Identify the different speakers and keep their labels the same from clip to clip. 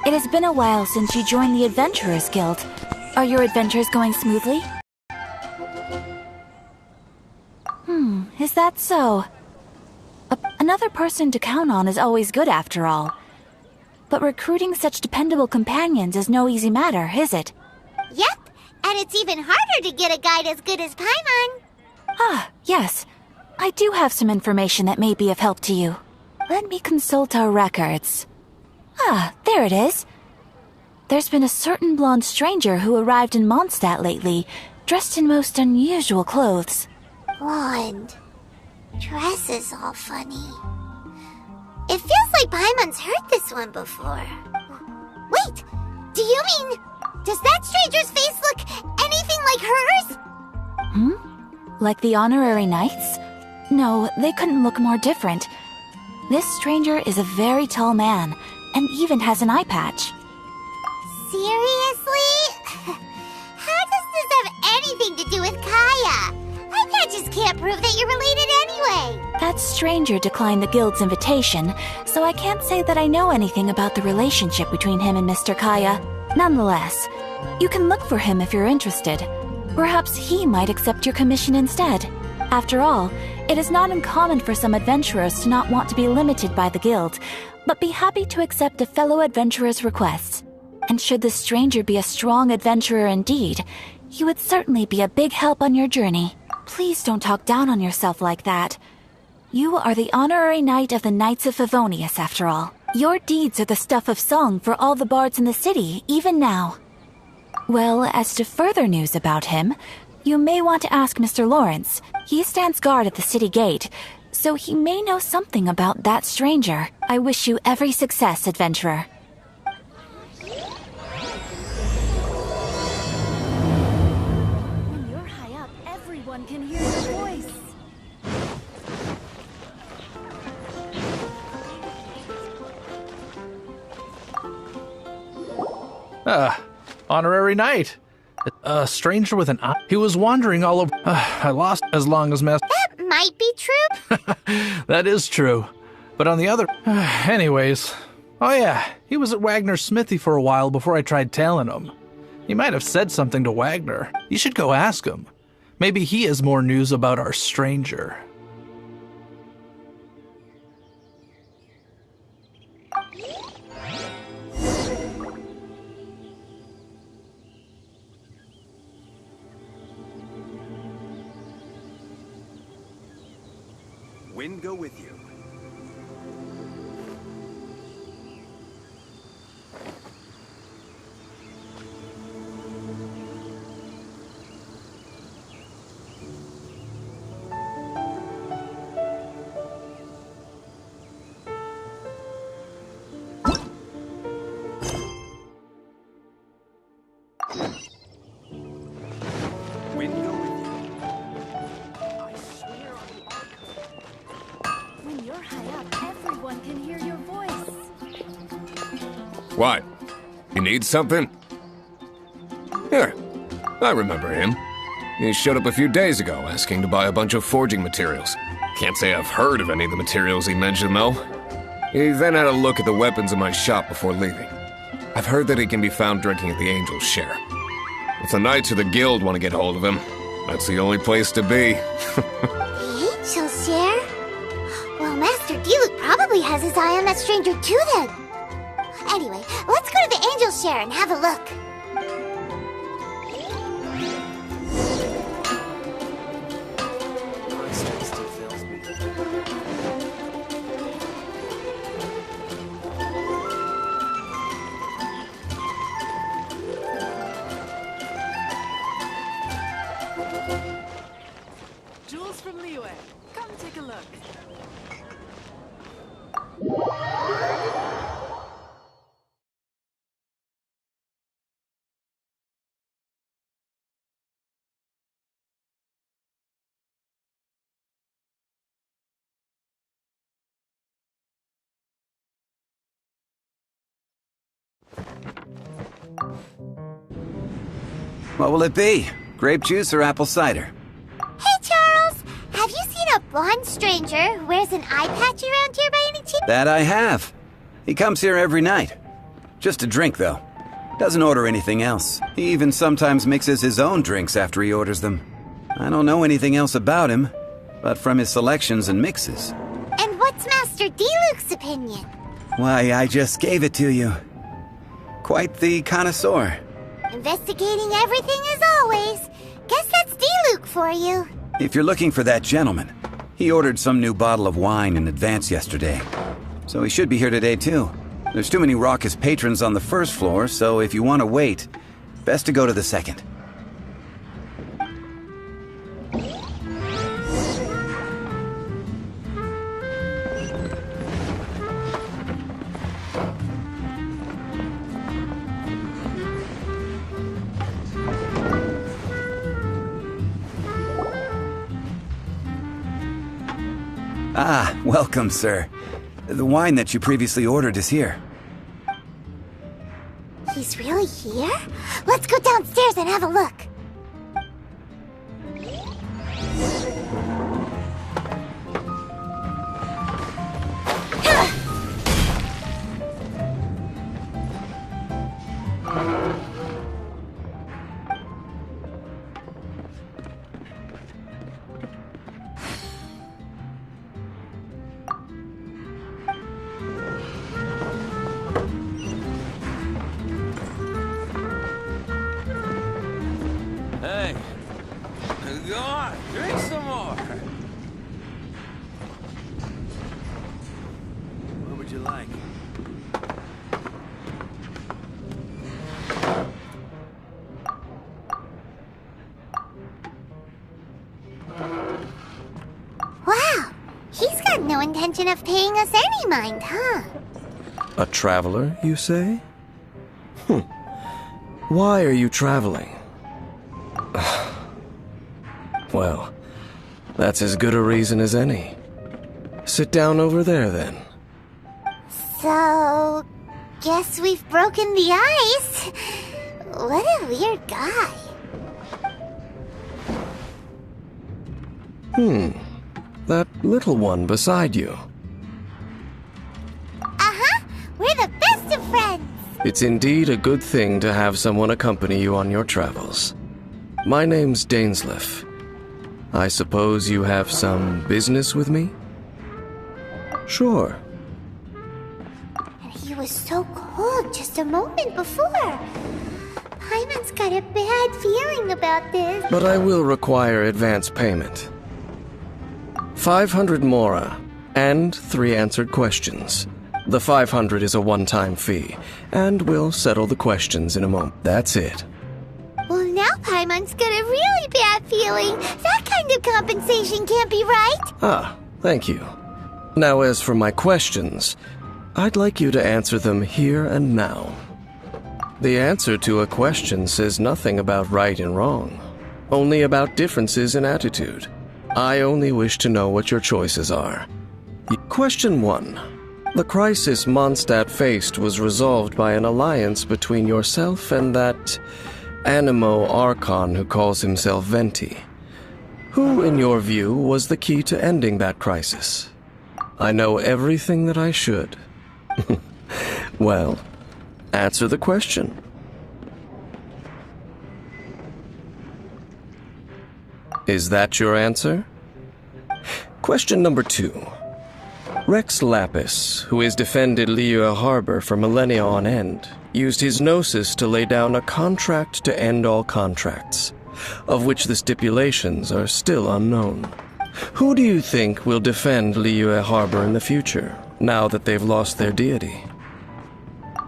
Speaker 1: It has been a while since you joined the Adventurers Guild. Are your adventures going smoothly? Is that so? Another person to count on is always good after all. But recruiting such dependable companions is no easy matter, is it?
Speaker 2: Yep, and it's even harder to get a guide as good as Paimon.
Speaker 1: Ah, yes. I do have some information that may be of help to you. Let me consult our records. Ah, there it is. There's been a certain blonde stranger who arrived in Mondstadt lately, dressed in most unusual clothes.
Speaker 2: Blonde. Dress is all funny. It feels like Paimon's heard this one before. Wait, do you mean... Does that stranger's face look anything like hers?
Speaker 1: Like the honorary knights? No, they couldn't look more different. This stranger is a very tall man, and even has an eye patch.
Speaker 2: Seriously? How does this have anything to do with Kaya? Eye patches can't prove that you're related anyway.
Speaker 1: That stranger declined the guild's invitation, so I can't say that I know anything about the relationship between him and Mr. Kaya. Nonetheless, you can look for him if you're interested. Perhaps he might accept your commission instead. After all, it is not uncommon for some adventurers to not want to be limited by the guild, but be happy to accept a fellow adventurer's requests. And should the stranger be a strong adventurer indeed, he would certainly be a big help on your journey. Please don't talk down on yourself like that. You are the honorary knight of the Knights of Favonius, after all. Your deeds are the stuff of song for all the bards in the city, even now. Well, as to further news about him, you may want to ask Mr. Lawrence. He stands guard at the city gate, so he may know something about that stranger. I wish you every success, adventurer.
Speaker 3: When you're high up, everyone can hear your voice.
Speaker 4: Honorary knight. A stranger with an eye. He was wandering all over. I lost as long as mess.
Speaker 2: That might be true.
Speaker 4: That is true. But on the other... anyways. Oh yeah, he was at Wagner's smithy for a while before I tried tailing him. He might have said something to Wagner. You should go ask him. Maybe he has more news about our stranger.
Speaker 5: Wind go with you. Wind go with you. I swear on the arc.
Speaker 3: When you're high up, everyone can hear your voice.
Speaker 6: What? You need something? Here, I remember him. He showed up a few days ago asking to buy a bunch of forging materials. Can't say I've heard of any of the materials he mentioned, though. He then had a look at the weapons in my shop before leaving. I've heard that he can be found drinking at the Angel's Share. If the Knights of the Guild want to get hold of him, that's the only place to be.
Speaker 2: The Angel's Share? Well, Master Diluc probably has his eye on that stranger too then. Anyway, let's go to the Angel's Share and have a look.
Speaker 5: My strength still fails me.
Speaker 3: Jules from Liyue, come take a look.
Speaker 7: What will it be? Grape juice or apple cider?
Speaker 2: Hey, Charles! Have you seen a blonde stranger who wears an eye patch around here by any chance?
Speaker 7: That I have. He comes here every night. Just a drink, though. Doesn't order anything else. He even sometimes mixes his own drinks after he orders them. I don't know anything else about him, but from his selections and mixes.
Speaker 2: And what's Master D-Luke's opinion?
Speaker 7: Why, I just gave it to you. Quite the connoisseur.
Speaker 2: Investigating everything as always. Guess that's D-Luke for you.
Speaker 7: If you're looking for that gentleman, he ordered some new bottle of wine in advance yesterday. So he should be here today, too. There's too many raucous patrons on the first floor, so if you want to wait, best to go to the second. Ah, welcome, sir. The wine that you previously ordered is here.
Speaker 2: He's really here? Let's go downstairs and have a look.
Speaker 5: Hey, go on, drink some more. What would you like?
Speaker 2: Wow, he's got no intention of paying us any mind, huh?
Speaker 8: A traveler, you say? Why are you traveling? Well, that's as good a reason as any. Sit down over there, then.
Speaker 2: So, guess we've broken the ice. What a weird guy.
Speaker 8: That little one beside you.
Speaker 2: Uh-huh, we're the best of friends.
Speaker 8: It's indeed a good thing to have someone accompany you on your travels. My name's Dainsleif. I suppose you have some business with me? Sure.
Speaker 2: And he was so cold just a moment before. Paimon's got a bad feeling about this.
Speaker 8: But I will require advance payment. 500 mora, and 3 answered questions. The 500 is a one-time fee, and we'll settle the questions in a moment. That's it.
Speaker 2: Well, now Paimon's got a really bad feeling. That kind of compensation can't be right.
Speaker 8: Ah, thank you. Now as for my questions, I'd like you to answer them here and now. The answer to a question says nothing about right and wrong, only about differences in attitude. I only wish to know what your choices are. Question 1. The crisis Mondstadt faced was resolved by an alliance between yourself and that Animo Archon who calls himself Venti. Who, in your view, was the key to ending that crisis? I know everything that I should. Well, answer the question. Is that your answer? Question number 2. Rex Lapis, who has defended Liyue Harbor for millennia on end, used his gnosis to lay down a contract to end all contracts, of which the stipulations are still unknown. Who do you think will defend Liyue Harbor in the future, now that they've lost their deity?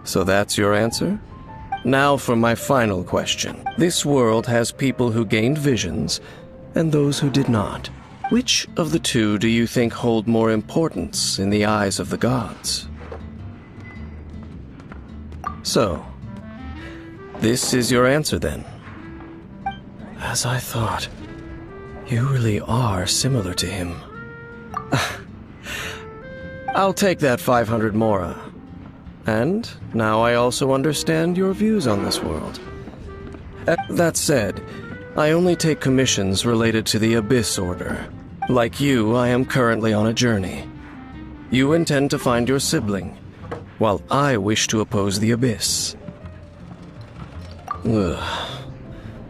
Speaker 8: So that's your answer? Now for my final question. This world has people who gained visions, and those who did not. Which of the two do you think hold more importance in the eyes of the gods? So, this is your answer then. As I thought, you really are similar to him. I'll take that 500 mora. And now I also understand your views on this world. That said, I only take commissions related to the Abyss Order. Like you, I am currently on a journey. You intend to find your sibling, while I wish to oppose the Abyss. Ugh.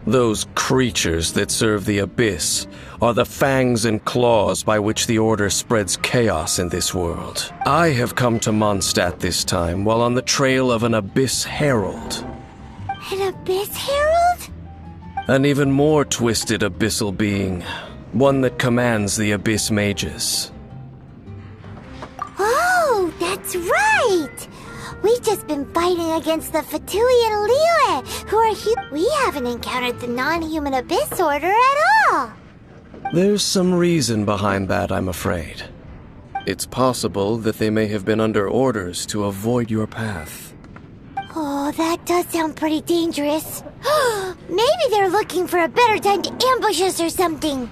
Speaker 8: Those creatures that serve the Abyss are the fangs and claws by which the Order spreads chaos in this world. I have come to Mondstadt this time while on the trail of an Abyss Herald.
Speaker 2: An Abyss Herald?
Speaker 8: An even more twisted abyssal being, one that commands the Abyss mages.
Speaker 2: Oh, that's right! We've just been fighting against the Fatui and Liyue, who are We haven't encountered the non-human Abyss Order at all!
Speaker 8: There's some reason behind that, I'm afraid. It's possible that they may have been under orders to avoid your path.
Speaker 2: Oh, that does sound pretty dangerous. Maybe they're looking for a better time to ambush us or something.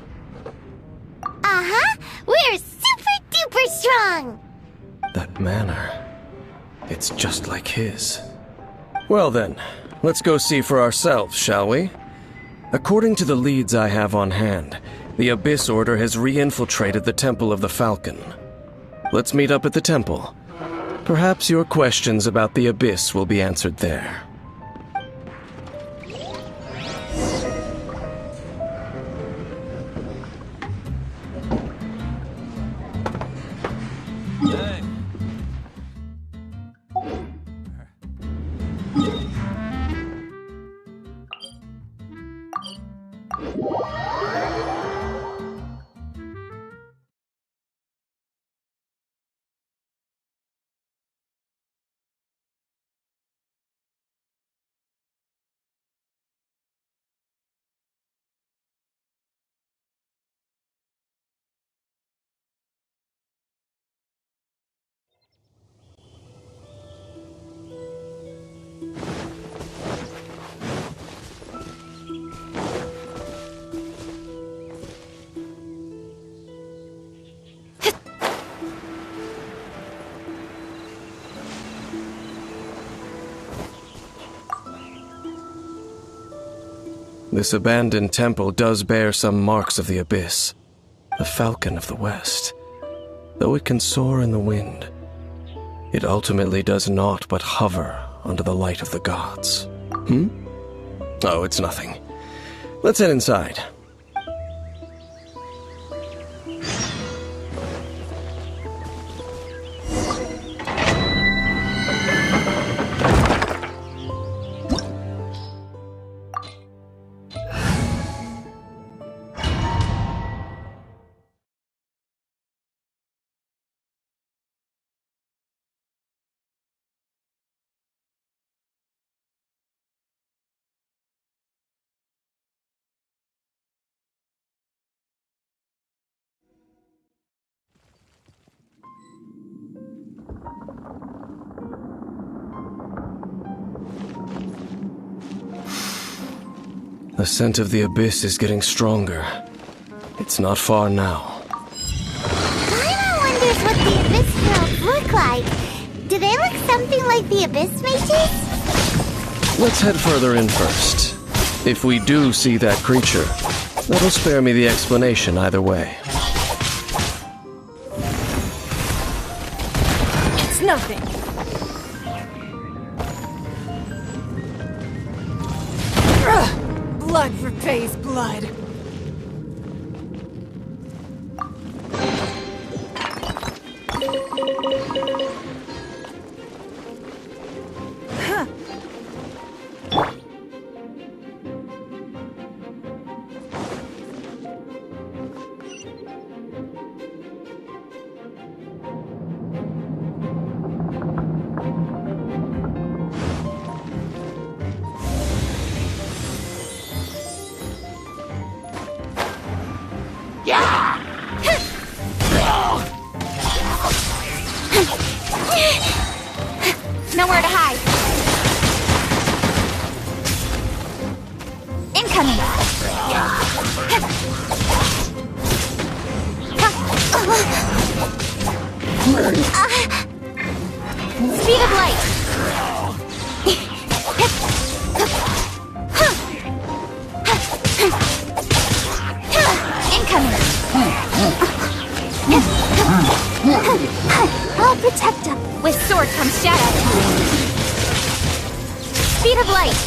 Speaker 2: Uh-huh! We're super duper strong!
Speaker 8: That manner, it's just like his. Well then, let's go see for ourselves, shall we? According to the leads I have on hand, the Abyss Order has re-infiltrated the Temple of the Falcon. Let's meet up at the temple. Perhaps your questions about the Abyss will be answered there. This abandoned temple does bear some marks of the Abyss, the Falcon of the West. Though it can soar in the wind, it ultimately does naught but hover under the light of the gods. Oh, it's nothing. Let's head inside. The scent of the Abyss is getting stronger. It's not far now.
Speaker 2: Paimon wonders what the Abyss Heralds look like. Do they look something like the Abyss mages?
Speaker 8: Let's head further in first. If we do see that creature, that'll spare me the explanation either way.
Speaker 3: It's nothing. Blood repays blood.
Speaker 2: Nowhere to hide. Incoming. Speed of light. Incoming. I'll protect him. With sword comes shadow. Speed of light!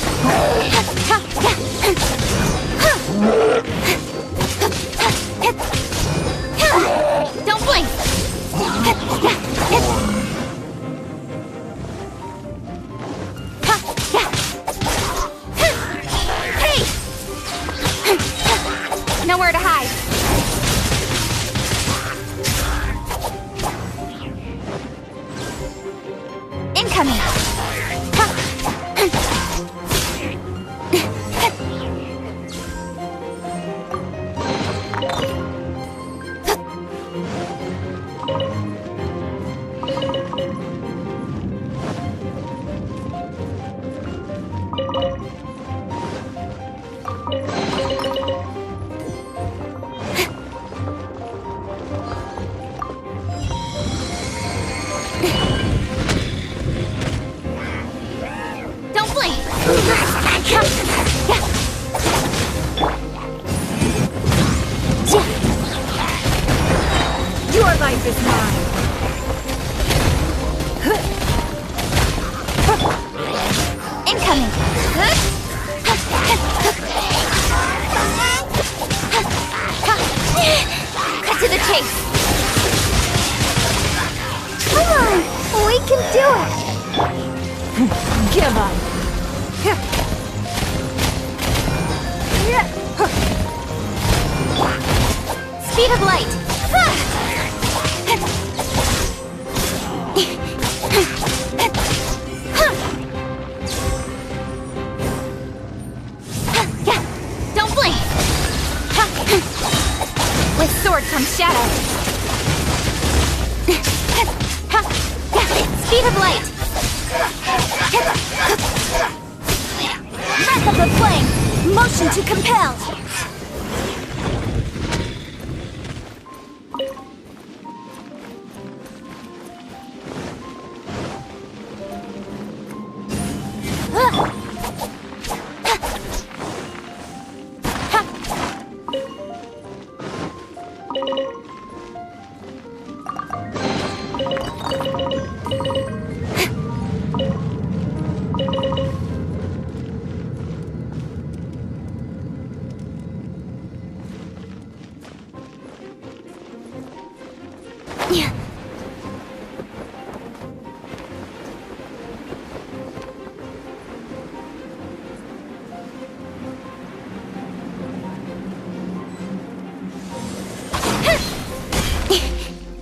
Speaker 2: Don't blink! Hey! Nowhere to hide. Incoming! Don't blink!
Speaker 3: Your life is mine.
Speaker 2: Incoming! Cut to the chase! Come on! We can do it!
Speaker 3: Give up.
Speaker 2: Speed of light! Don't blink! With sword comes shadow. Speed of light! Wrath of the flame! Motion to compel!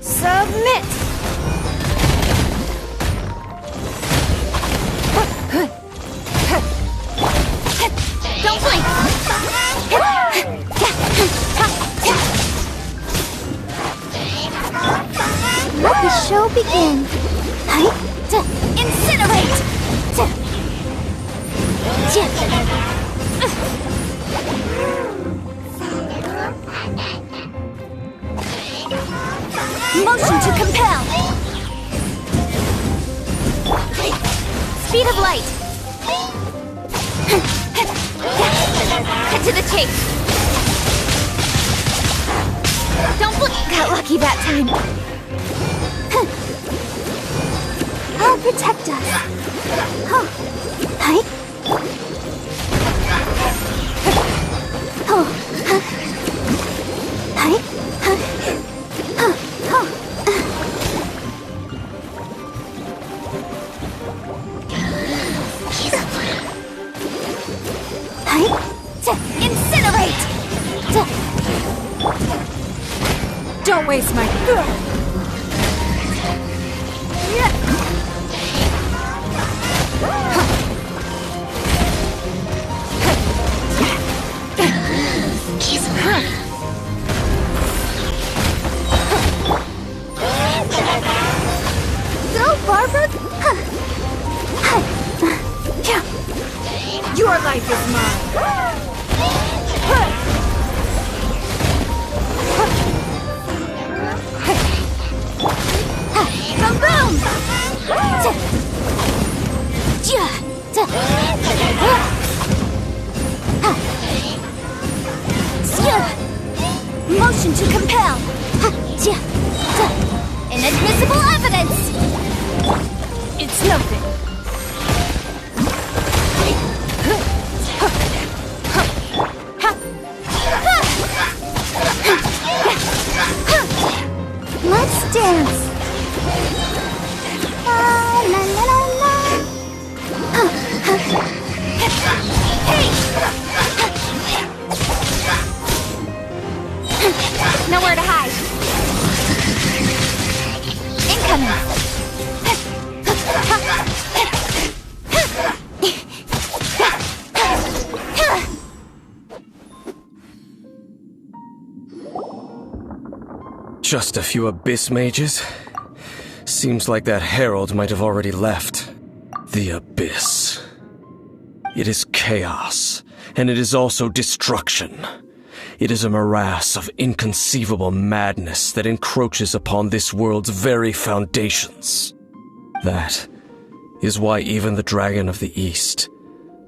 Speaker 2: Submit! Don't blink! Let the show begin! Incinerate! Motion to compel! Speed of light! Cut to the chase! Don't blink! Got lucky that time! I'll protect us! Oh. Hi! Oh. Hi! Incinerate!
Speaker 3: Don't waste my...
Speaker 2: Go, Barbara!
Speaker 3: Your life is mine.
Speaker 2: Boom, boom! Motion to compel! Inadmissible evidence!
Speaker 3: It's nothing.
Speaker 8: Just a few abyss mages? Seems like that herald might have already left. The abyss. It is chaos, and it is also destruction. It is a morass of inconceivable madness that encroaches upon this world's very foundations. That is why even the Dragon of the East,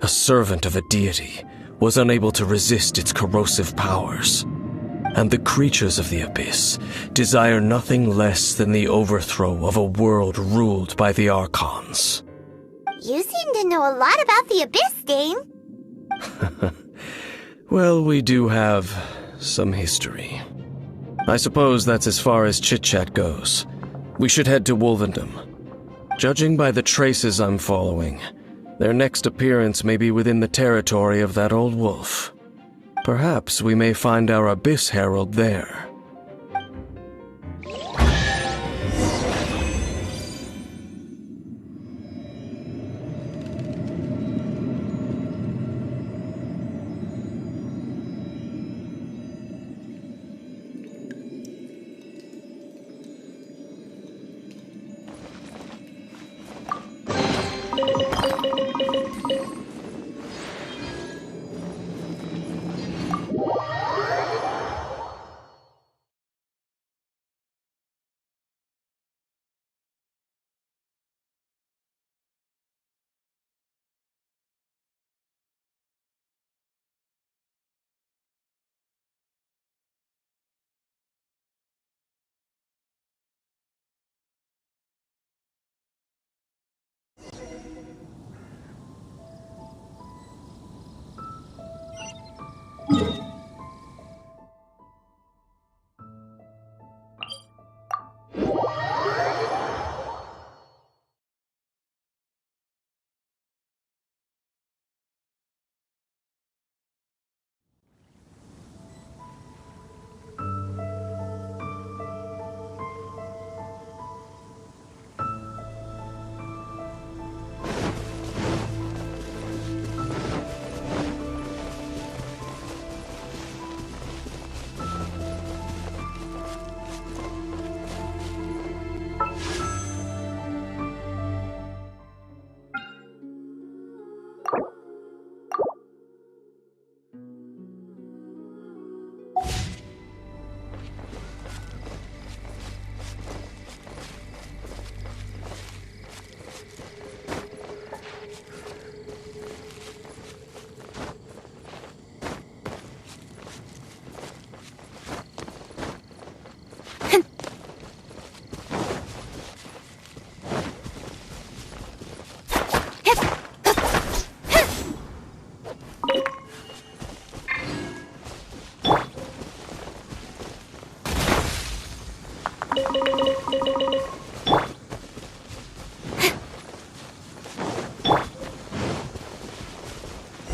Speaker 8: a servant of a deity, was unable to resist its corrosive powers. And the creatures of the abyss desire nothing less than the overthrow of a world ruled by the Archons.
Speaker 2: You seem to know a lot about the Abyss, Dane.
Speaker 8: Well, we do have some history. I suppose that's as far as chit-chat goes. We should head to Wolvendom. Judging by the traces I'm following, their next appearance may be within the territory of that old wolf. Perhaps we may find our Abyss Herald there.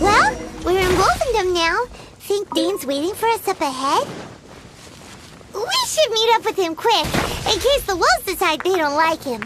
Speaker 2: Well, we're in Wolfendom now. Think Dane's waiting for us up ahead? We should meet up with him quick, in case the wolves decide they don't like him.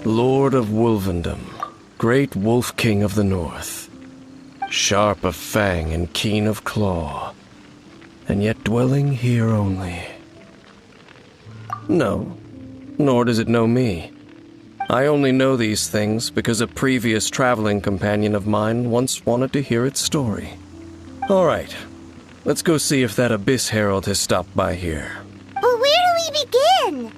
Speaker 8: Lord of Wolvendom, great Wolf King of the North, sharp of fang and keen of claw, and yet dwelling here only. No, nor does it know me. I only know these things because a previous traveling companion of mine once wanted to hear its story. All right, let's go see if that Abyss Herald has stopped by here.
Speaker 2: But where do we begin?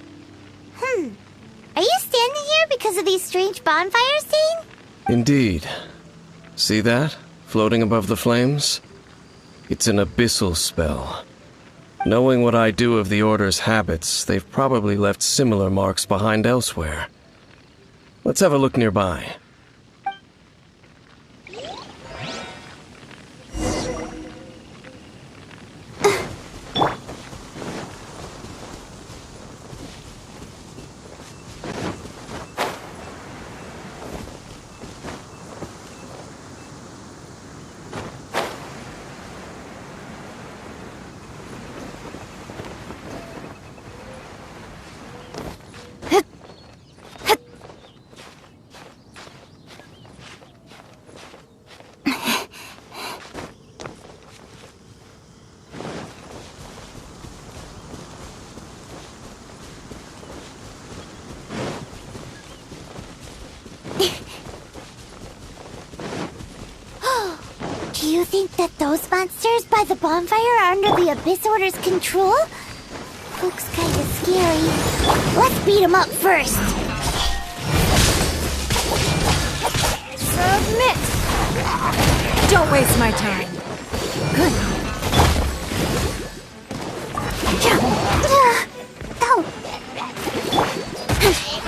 Speaker 2: Are you standing here because of these strange bonfires, Dane?
Speaker 8: Indeed. See that? Floating above the flames? It's an abyssal spell. Knowing what I do of the Order's habits, they've probably left similar marks behind elsewhere. Let's have a look nearby.
Speaker 2: Do you think that those monsters by the bonfire are under the Abyss Order's control? Looks kinda scary. Let's beat them up first.
Speaker 1: Submit! Don't waste my time. Good.
Speaker 2: Oh.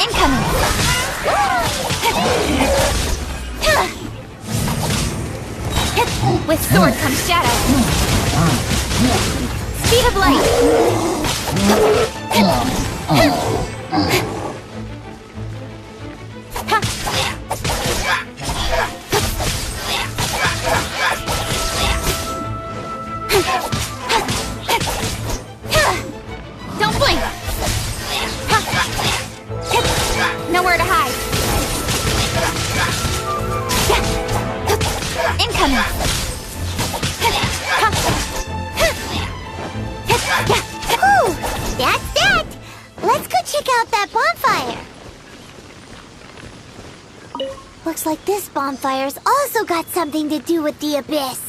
Speaker 1: Incoming! With sword comes shadow. Speed of light. Don't blink. Nowhere to hide. Incoming.
Speaker 2: Whew, that's that. Let's go check out that bonfire. Looks like this bonfire's also got something to do with the Abyss.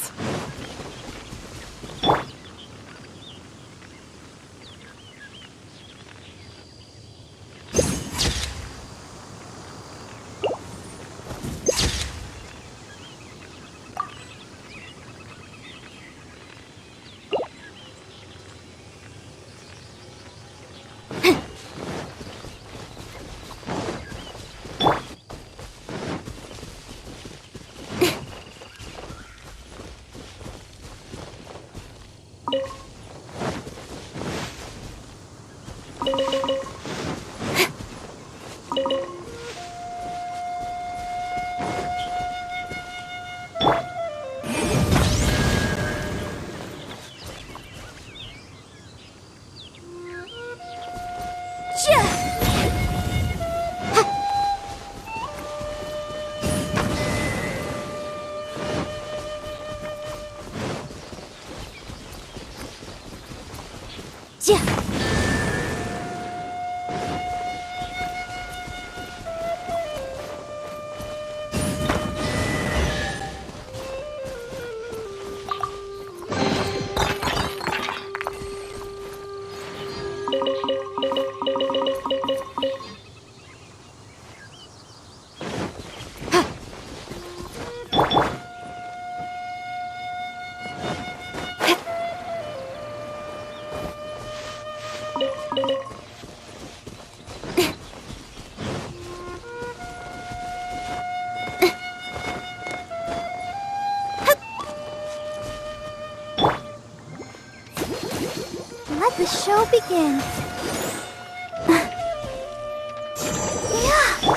Speaker 2: Let the show begin. Yeah.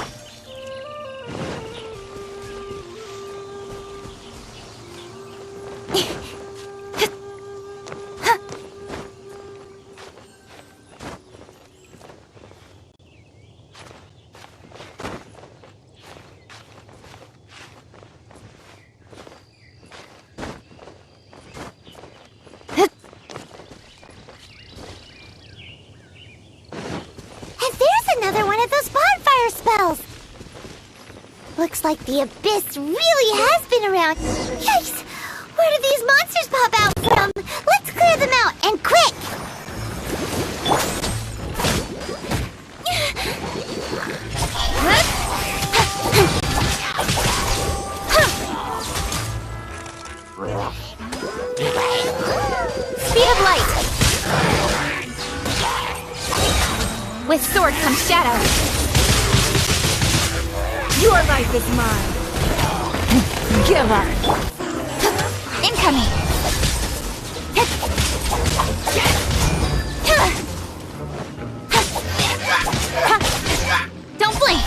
Speaker 2: Looks like the Abyss really has been around. Yikes! Where did these monsters pop out from? Let's clear them out, and quick! With sword comes shadow.
Speaker 3: Your life is mine.
Speaker 1: Give up.
Speaker 2: Incoming. Don't blink.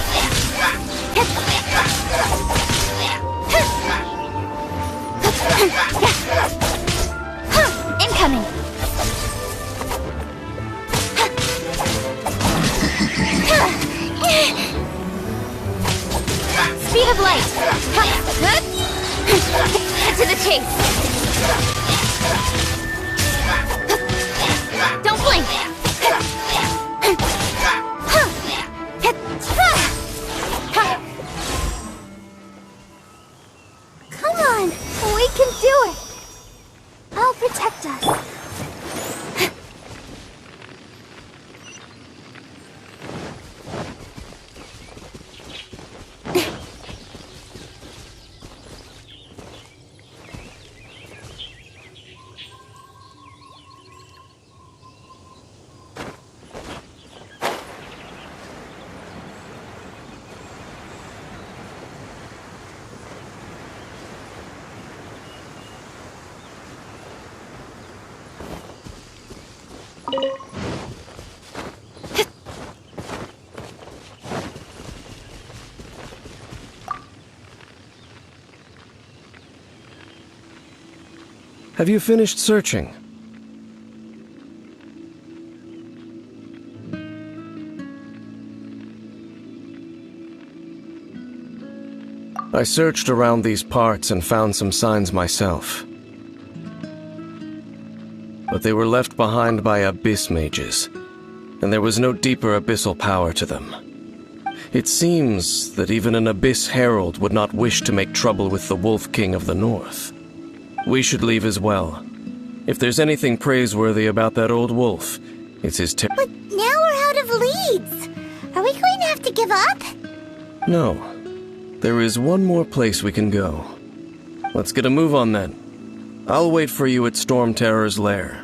Speaker 2: Incoming. Speed of light. Cut to the chase. Don't blink. Come on, we can do it. I'll protect us.
Speaker 8: Have you finished searching? I searched around these parts and found some signs myself. But they were left behind by abyss mages, and there was no deeper abyssal power to them. It seems that even an abyss herald would not wish to make trouble with the Wolf King of the North. We should leave as well. If there's anything praiseworthy about that old wolf, it's his
Speaker 2: But now we're out of leads. Are we going to have to give up?
Speaker 8: No. There is one more place we can go. Let's get a move on then. I'll wait for you at Storm Terror's lair.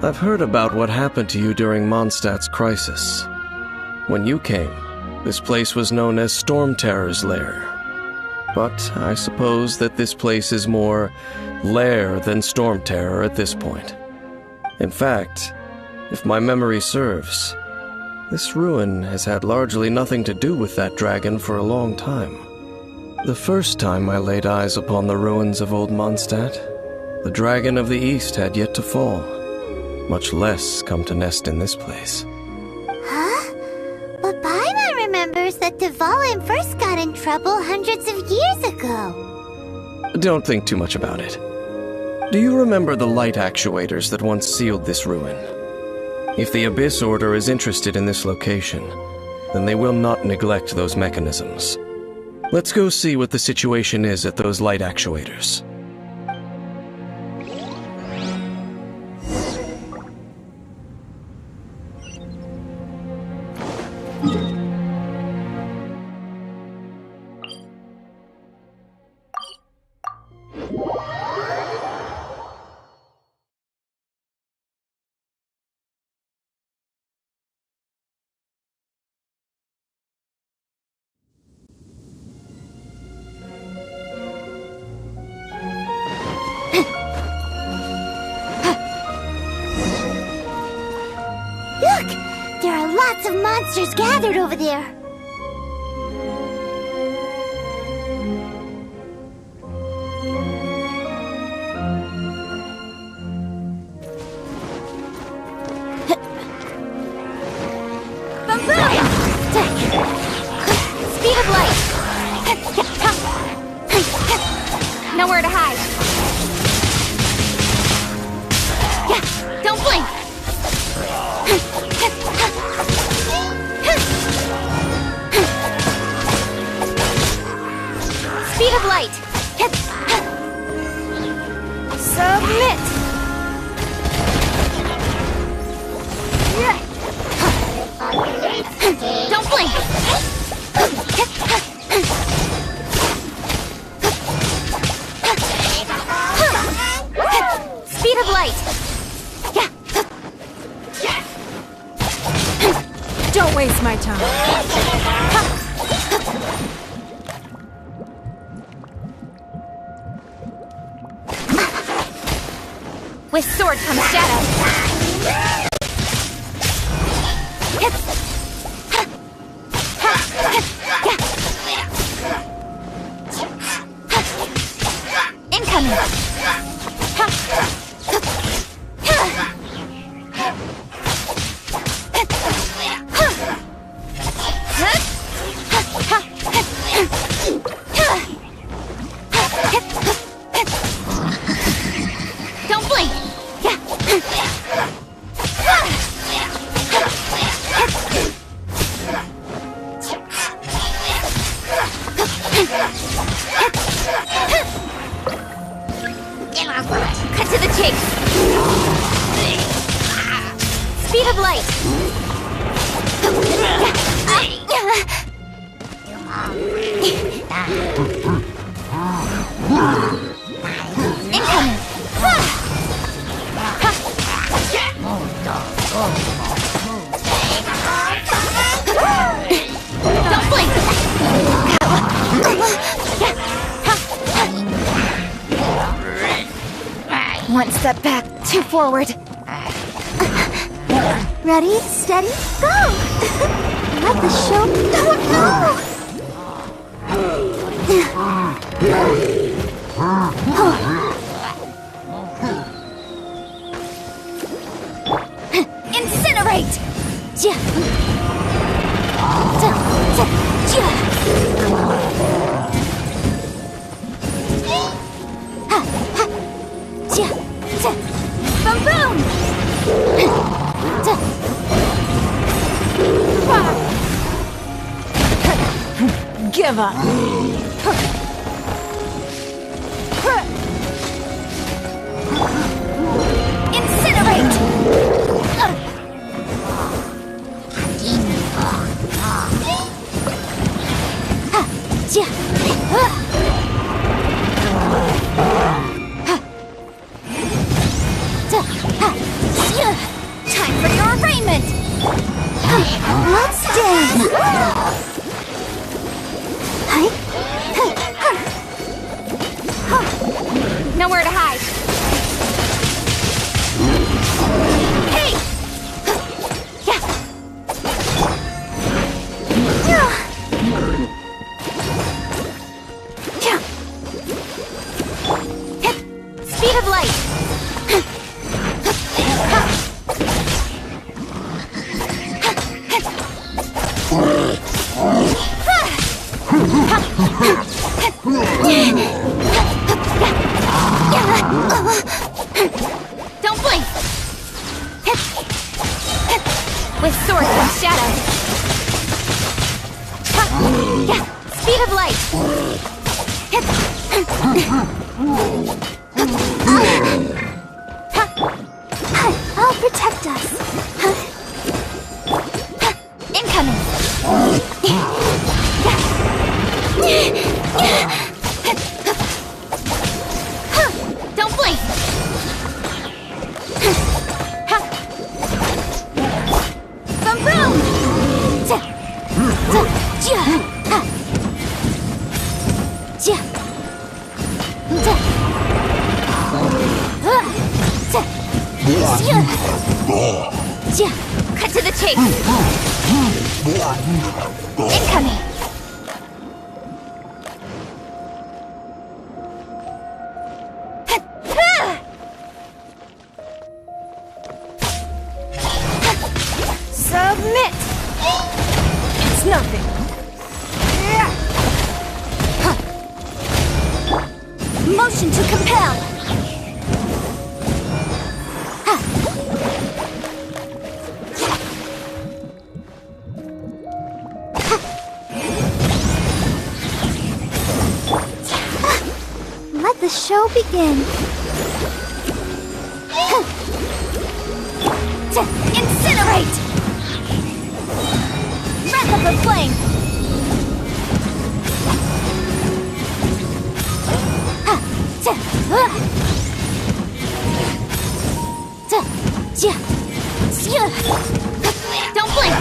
Speaker 8: I've heard about what happened to you during Mondstadt's crisis. When you came, this place was known as Storm Terror's Lair. But I suppose that this place is more lair than Storm Terror at this point. In fact, if my memory serves, this ruin has had largely nothing to do with that dragon for a long time. The first time I laid eyes upon the ruins of old Mondstadt, the dragon of the East had yet to fall, much less come to nest in this place.
Speaker 2: Huh? But Paimon remembers that Dvalin first got in trouble hundreds of years ago.
Speaker 8: Don't think too much about it. Do you remember the light actuators that once sealed this ruin? If the Abyss Order is interested in this location, then they will not neglect those mechanisms. Let's go see what the situation is at those light actuators.
Speaker 2: Look! There are lots of monsters gathered over there.
Speaker 1: Speed of light! Nowhere to hide. Yeah, don't blink! Speed of light! Submit! Don't blink! Speed of light!
Speaker 3: Don't waste my time.
Speaker 1: With sword comes shadow. Incoming. Don't blink. Cut to the chase. Speed of light. Incoming. Don't blink. One step back, two forward.
Speaker 2: Ready, steady, go! Let the show... Don't know!
Speaker 1: Incinerate! Boom boom!
Speaker 3: Give up.
Speaker 1: Incinerate!
Speaker 2: Nowhere to hide. Hey! Speed of light. Don't blink! With sword comes shadow. Speed of light! I'll protect us. Incoming! Don't blink! From boom! Cut to the chase! Incoming! Submit! It's nothing. Motion to compel! Let the show begin. Incinerate! Breath of the flame! Don't blink!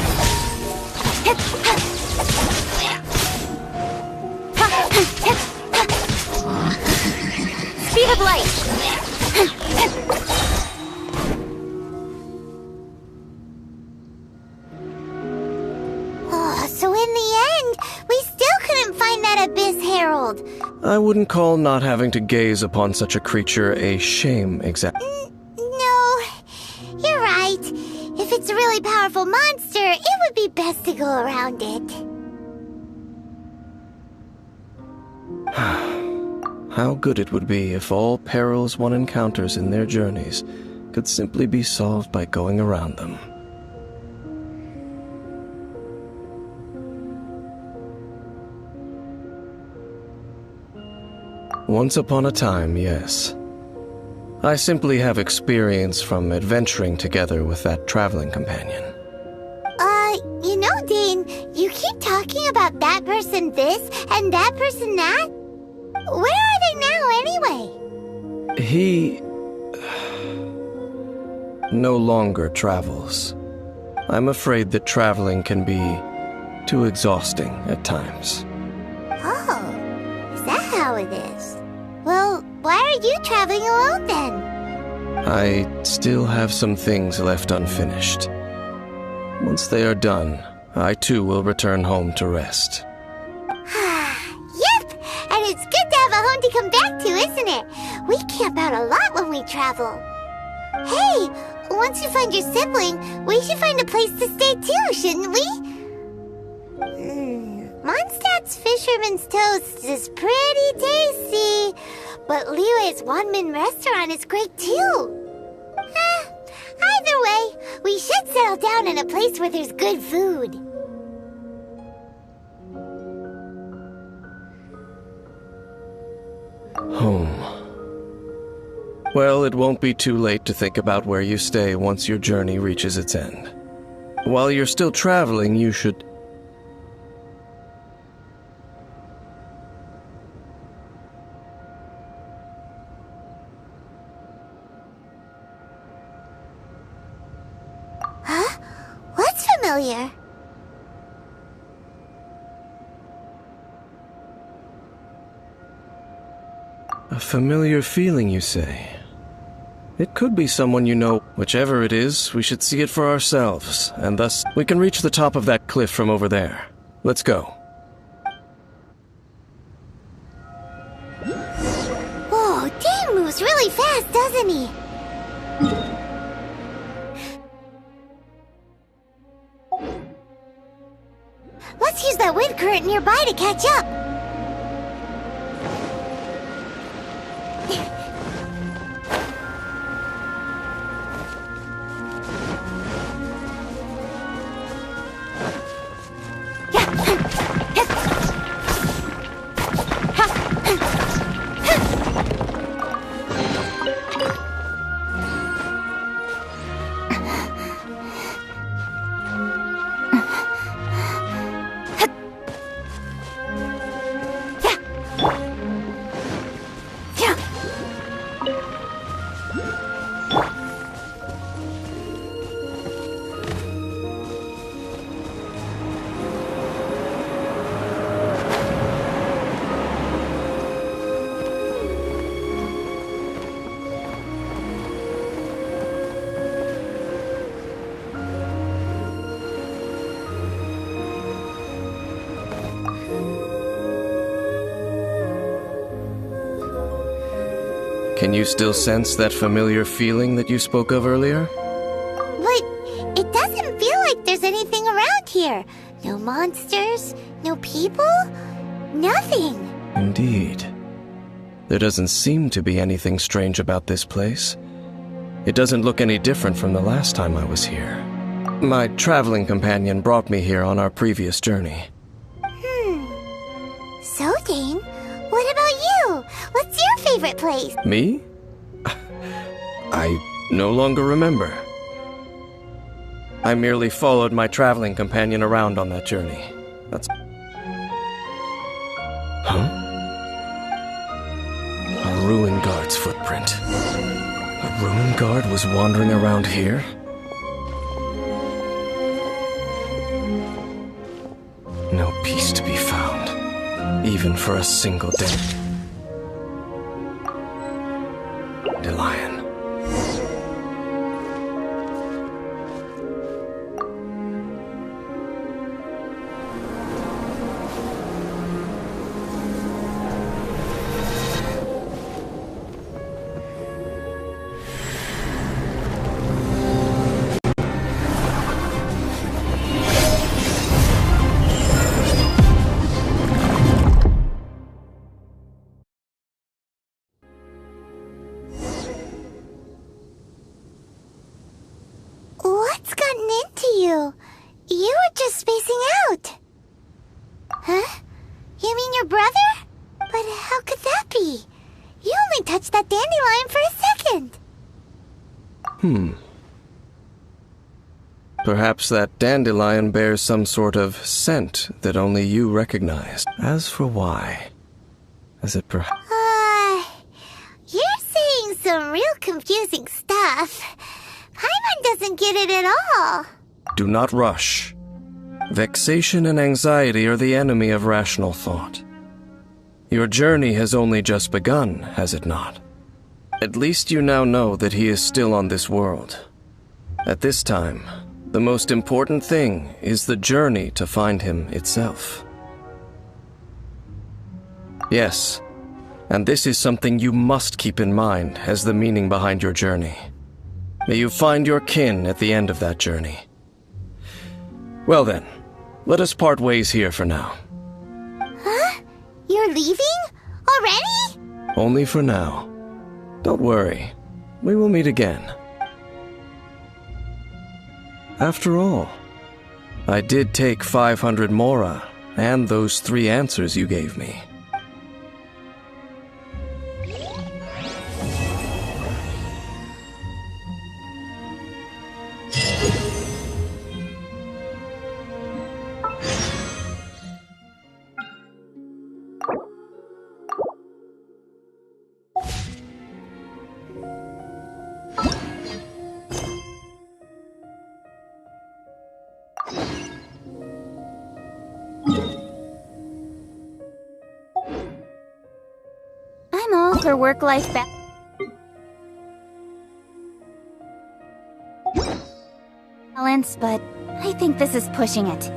Speaker 2: Speed of light! So in the end, we still couldn't find that Abyss Herald.
Speaker 8: I wouldn't call not having to gaze upon such a creature a shame, exactly.
Speaker 2: No, you're right. If it's a really powerful monster, it would be best to go around it.
Speaker 8: How good it would be if all perils one encounters in their journeys could simply be solved by going around them. Once upon a time, yes. I simply have experience from adventuring together with that traveling companion.
Speaker 2: You know, Dane, you keep talking about that person this and that person that. Where are they now, anyway?
Speaker 8: He no longer travels. I'm afraid that traveling can be too exhausting at times.
Speaker 2: Oh, is that how it is? Well, why are you traveling alone then?
Speaker 8: I still have some things left unfinished. Once they are done, I too will return home to rest.
Speaker 2: Yep, and it's good to have a home to come back to, isn't it? We camp out a lot when we travel. Hey, once you find your sibling, we should find a place to stay too, shouldn't we? Mondstadt's Fisherman's Toast is pretty tasty, but Liyue's Wanmin restaurant is great too. Either way, we should settle down in a place where there's good food.
Speaker 8: Home. Well, it won't be too late to think about where you stay once your journey reaches its end. While you're still traveling, you should...
Speaker 2: Huh? What's familiar?
Speaker 8: A familiar feeling, you say? It could be someone you know. Whichever it is, we should see it for ourselves, and thus we can reach the top of that cliff from over there. Let's go.
Speaker 2: Whoa, Dane moves really fast, doesn't he? Let's use that wind current nearby to catch up.
Speaker 8: Can you still sense that familiar feeling that you spoke of earlier?
Speaker 2: But it doesn't feel like there's anything around here. No monsters, no people, nothing.
Speaker 8: Indeed. There doesn't seem to be anything strange about this place. It doesn't look any different from the last time I was here. My traveling companion brought me here on our previous journey.
Speaker 2: So, Dane, what about you? What's your favorite place?
Speaker 8: Me? I no longer remember. I merely followed my traveling companion around on that journey. That's... Huh? A ruin guard's footprint. A ruin guard was wandering around here? No peace to be found, even for a single dandelion.
Speaker 2: What's gotten into you? You were just spacing out. Huh? You mean your brother? But how could that be? You only touched that dandelion for a second.
Speaker 8: Perhaps that dandelion bears some sort of scent that only you recognize. As for why, as it perhaps...
Speaker 2: You're saying some real confusing stuff. Paimon doesn't get it at all.
Speaker 8: Do not rush. Vexation and anxiety are the enemy of rational thought. Your journey has only just begun, has it not? At least you now know that he is still on this world. At this time, the most important thing is the journey to find him itself. Yes, and this is something you must keep in mind as the meaning behind your journey. May you find your kin at the end of that journey. Well then, let us part ways here for now.
Speaker 2: Huh? You're leaving? Already?
Speaker 8: Only for now. Don't worry, we will meet again. After all, I did take 500 mora and those 3 answers you gave me.
Speaker 1: her work-life balance, but I think this is pushing it.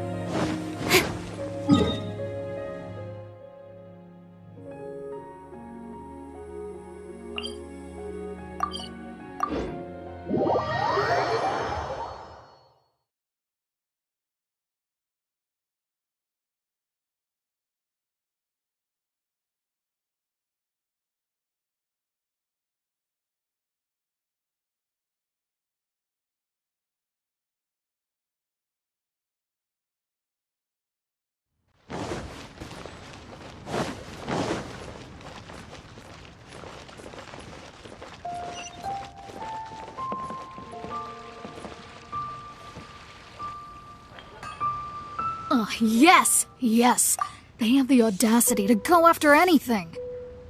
Speaker 9: Oh, yes! Yes! They have the audacity to go after anything!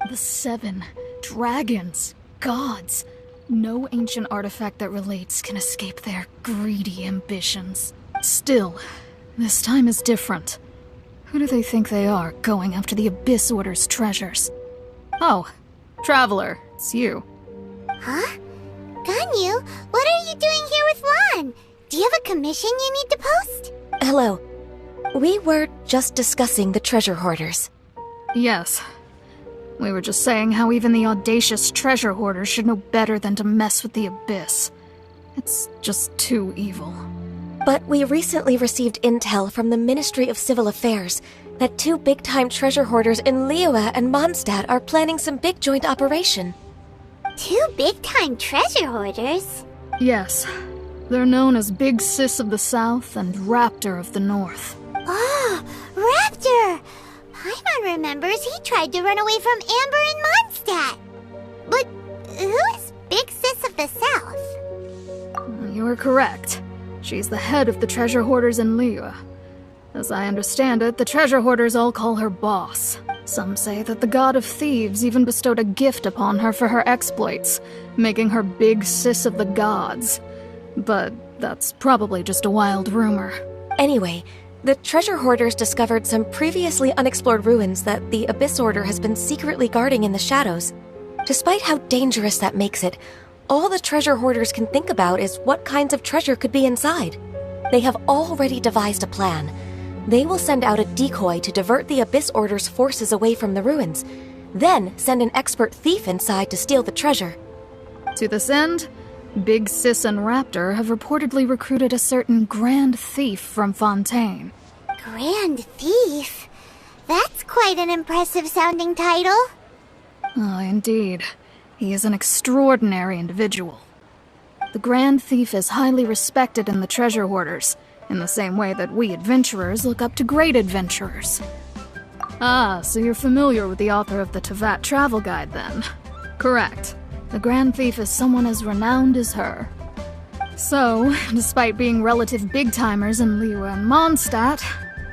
Speaker 9: The 7 dragons, gods. No ancient artifact that relates can escape their greedy ambitions. Still, this time is different. Who do they think they are, going after the Abyss Order's treasures? Oh, Traveler, it's you.
Speaker 2: Huh? Ganyu, what are you doing here with Lon? Do you have a commission you need to post?
Speaker 10: Hello. We were just discussing the treasure hoarders.
Speaker 9: Yes. We were just saying how even the audacious treasure hoarders should know better than to mess with the Abyss. It's just too evil.
Speaker 10: But we recently received intel from the Ministry of Civil Affairs that 2 big-time treasure hoarders in Liyue and Mondstadt are planning some big joint operation.
Speaker 2: 2 big-time treasure hoarders?
Speaker 9: Yes. They're known as Big Sis of the South and Raptor of the North.
Speaker 2: Oh, Raptor! Paimon remembers he tried to run away from Amber in Mondstadt. But who is Big Sis of the South?
Speaker 9: You are correct. She's the head of the treasure hoarders in Liyue. As I understand it, the treasure hoarders all call her boss. Some say that the god of thieves even bestowed a gift upon her for her exploits, making her Big Sis of the gods. But that's probably just a wild rumor.
Speaker 10: Anyway, the treasure hoarders discovered some previously unexplored ruins that the Abyss Order has been secretly guarding in the shadows. Despite how dangerous that makes it, all the treasure hoarders can think about is what kinds of treasure could be inside. They have already devised a plan. They will send out a decoy to divert the Abyss Order's forces away from the ruins, then send an expert thief inside to steal the treasure.
Speaker 9: To this end, Big Sis and Raptor have reportedly recruited a certain Grand Thief from Fontaine.
Speaker 2: Grand Thief? That's quite an impressive-sounding title.
Speaker 9: Oh, indeed. He is an extraordinary individual. The Grand Thief is highly respected in the treasure hoarders, in the same way that we adventurers look up to great adventurers. Ah, so you're familiar with the author of the Tevat Travel Guide, then? Correct. The Grand Thief is someone as renowned as her. So, despite being relative big-timers in Liyue and Mondstadt,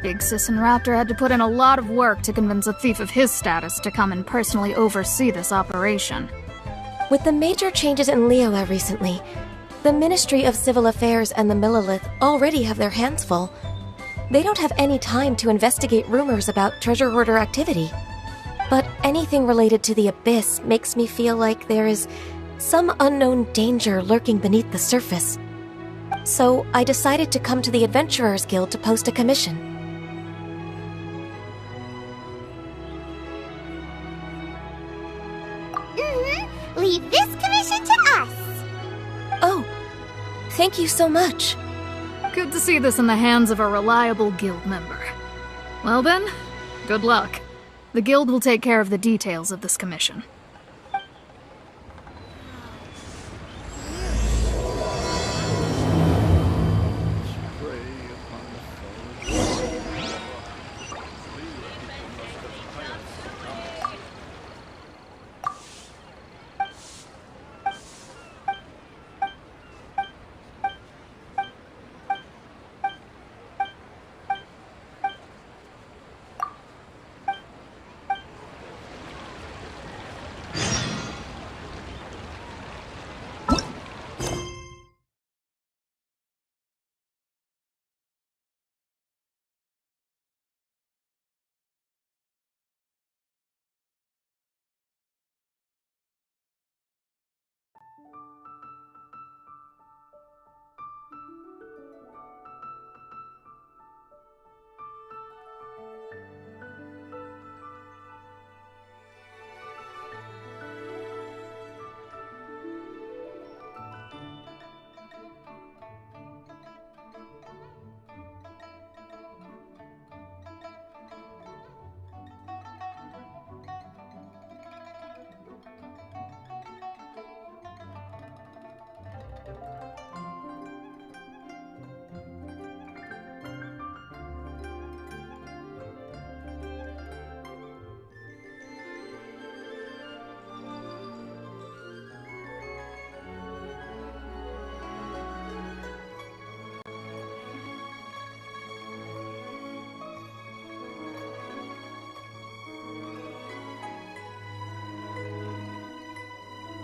Speaker 9: Big Sis and Raptor had to put in a lot of work to convince a thief of his status to come and personally oversee this operation.
Speaker 10: With the major changes in Liyue recently, the Ministry of Civil Affairs and the Millelith already have their hands full. They don't have any time to investigate rumors about treasure hoarder activity. But anything related to the Abyss makes me feel like there is some unknown danger lurking beneath the surface. So I decided to come to the Adventurers Guild to post a commission.
Speaker 2: Leave this commission to us.
Speaker 10: Oh, thank you so much.
Speaker 9: Good to see this in the hands of a reliable guild member. Well then, good luck. The guild will take care of the details of this commission.